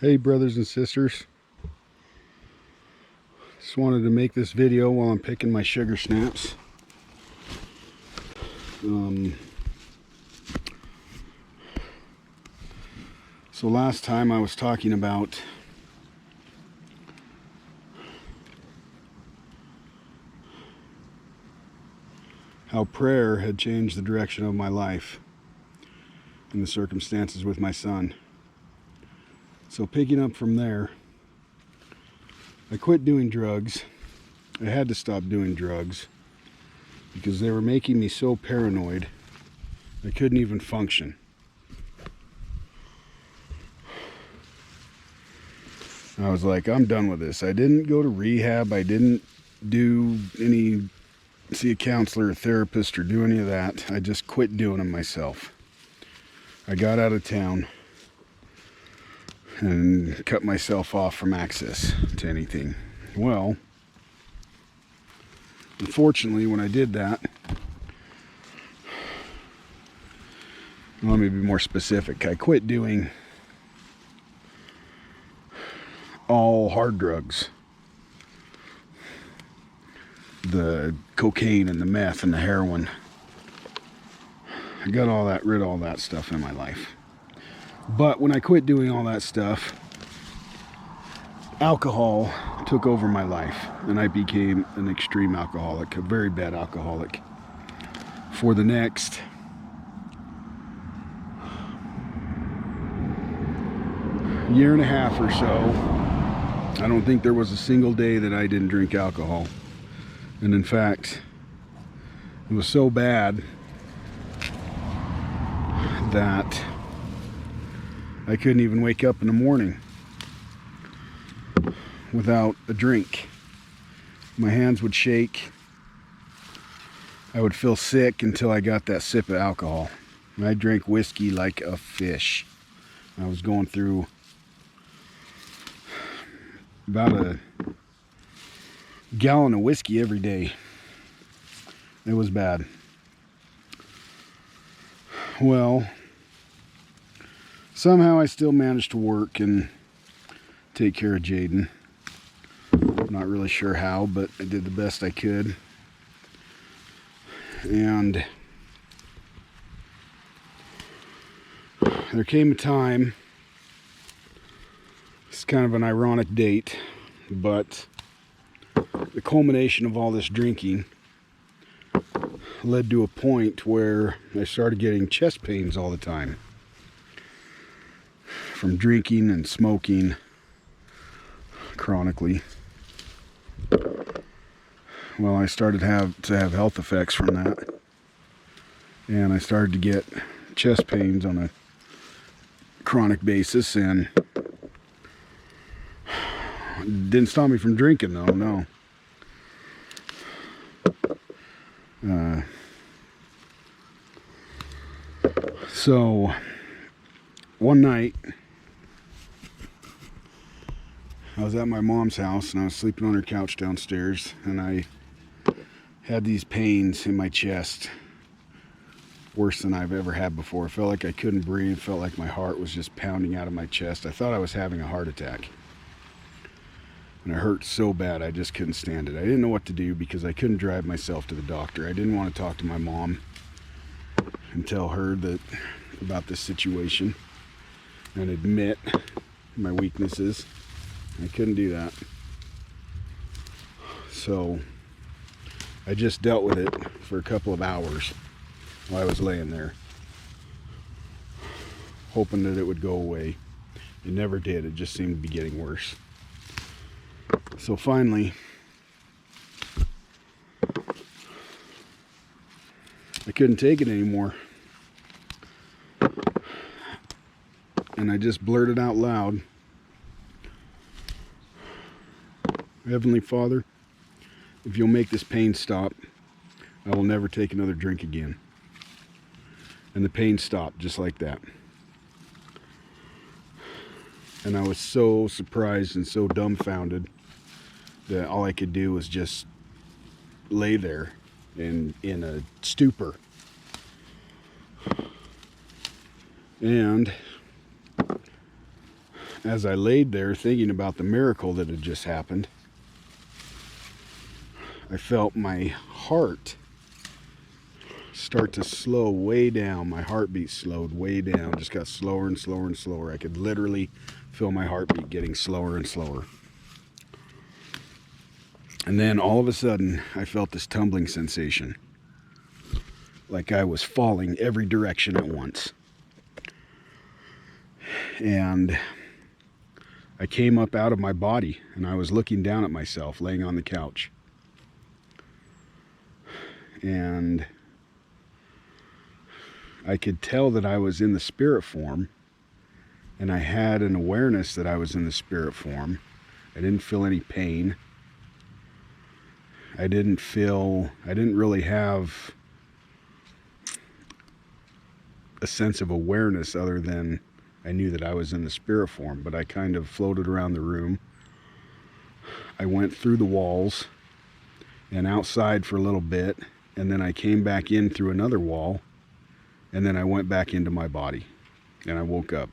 Hey brothers and sisters, just wanted to make this video while I'm picking my sugar snaps. So last time I was talking about how prayer had changed the direction of my life and the circumstances with my son. So picking up from there, I quit doing drugs. I had to stop doing drugs because they were making me so paranoid I couldn't even function. I was like, I'm done with this. I didn't go to rehab. I didn't see a counselor or therapist or do any of that. I just quit doing them myself. I got out of town and cut myself off from access to anything. Well, unfortunately, when I did that, let me be more specific. I quit doing all hard drugs. The cocaine and the meth and the heroin. I got rid of all that stuff in my life. But when I quit doing all that stuff, alcohol took over my life, and I became an extreme alcoholic, a very bad alcoholic. For the next year and a half or so, I don't think there was a single day that I didn't drink alcohol. And in fact, it was so bad that I couldn't even wake up in the morning without a drink. My hands would shake. I would feel sick until I got that sip of alcohol. And I drank whiskey like a fish. I was going through about a gallon of whiskey every day. It was bad. Well, somehow I still managed to work and take care of Jaden. Not really sure how, but I did the best I could. And there came a time, it's kind of an ironic date, but the culmination of all this drinking led to a point where I started getting chest pains all the time from drinking and smoking chronically. Well, I started to have health effects from that, and I started to get chest pains on a chronic basis, and it didn't stop me from drinking though, no. So one night I was at my mom's house and I was sleeping on her couch downstairs, and I had these pains in my chest, worse than I've ever had before. It felt like I couldn't breathe, felt like my heart was just pounding out of my chest. I thought I was having a heart attack. And it hurt so bad I just couldn't stand it. I didn't know what to do because I couldn't drive myself to the doctor. I didn't want to talk to my mom and tell her about this situation and admit my weaknesses. I couldn't do that. So I just dealt with it for a couple of hours while I was laying there, hoping that it would go away. It never did. It just seemed to be getting worse. So finally, I couldn't take it anymore. And I just blurted out loud, Heavenly Father, if you'll make this pain stop, I will never take another drink again. And the pain stopped just like that. And I was so surprised and so dumbfounded that all I could do was just lay there in a stupor. And as I laid there thinking about the miracle that had just happened, I felt my heart start to slow way down. My heartbeat slowed way down, just got slower and slower and slower. I could literally feel my heartbeat getting slower and slower. And then all of a sudden, I felt this tumbling sensation, like I was falling every direction at once. And I came up out of my body, and I was looking down at myself, laying on the couch. And I could tell that I was in the spirit form, and I had an awareness that I was in the spirit form. I didn't feel any pain. I didn't really have a sense of awareness other than I knew that I was in the spirit form, but I kind of floated around the room. I went through the walls and outside for a little bit, and then I came back in through another wall, and then I went back into my body, and I woke up.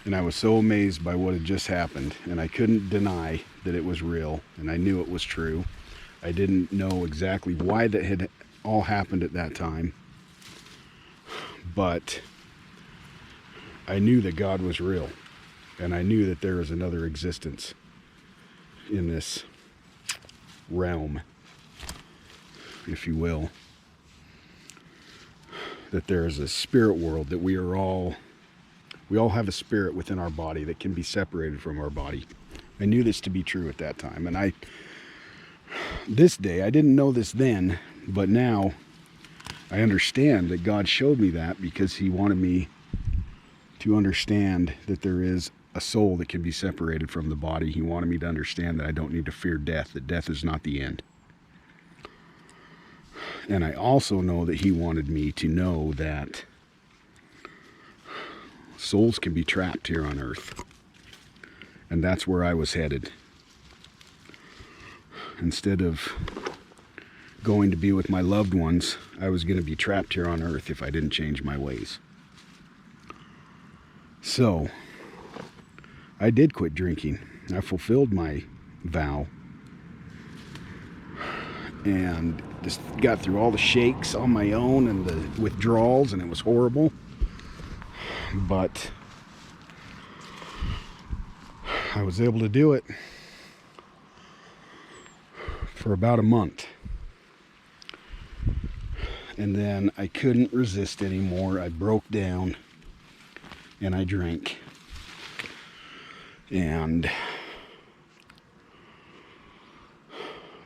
And I was so amazed by what had just happened, and I couldn't deny that it was real, and I knew it was true. I didn't know exactly why that had all happened at that time, but I knew that God was real, and I knew that there was another existence in this realm, if you will. That there is a spirit world, that we all have a spirit within our body that can be separated from our body. I knew this to be true at that time, and this day, I didn't know this then, but now I understand that God showed me that because He wanted me to understand that there is a soul that can be separated from the body. He wanted me to understand that I don't need to fear death, that death is not the end. And I also know that He wanted me to know that souls can be trapped here on earth. And that's where I was headed. Instead of going to be with my loved ones, I was going to be trapped here on earth if I didn't change my ways. So, I did quit drinking. I fulfilled my vow. And just got through all the shakes on my own and the withdrawals, and it was horrible. But I was able to do it for about a month. And then I couldn't resist anymore. I broke down and I drank. And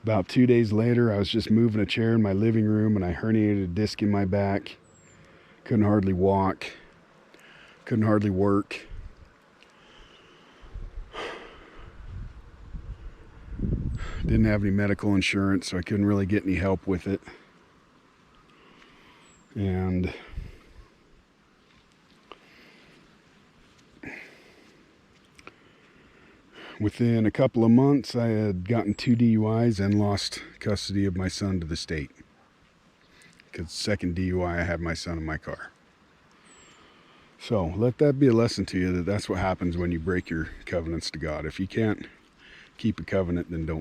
about 2 days later, I was just moving a chair in my living room and I herniated a disc in my back. Couldn't hardly walk. Couldn't hardly work. Didn't have any medical insurance, so I couldn't really get any help with it. And within a couple of months, I had gotten 2 DUIs and lost custody of my son to the state. Because second DUI, I had my son in my car. So let that be a lesson to you that that's what happens when you break your covenants to God. If you can't keep a covenant, then don't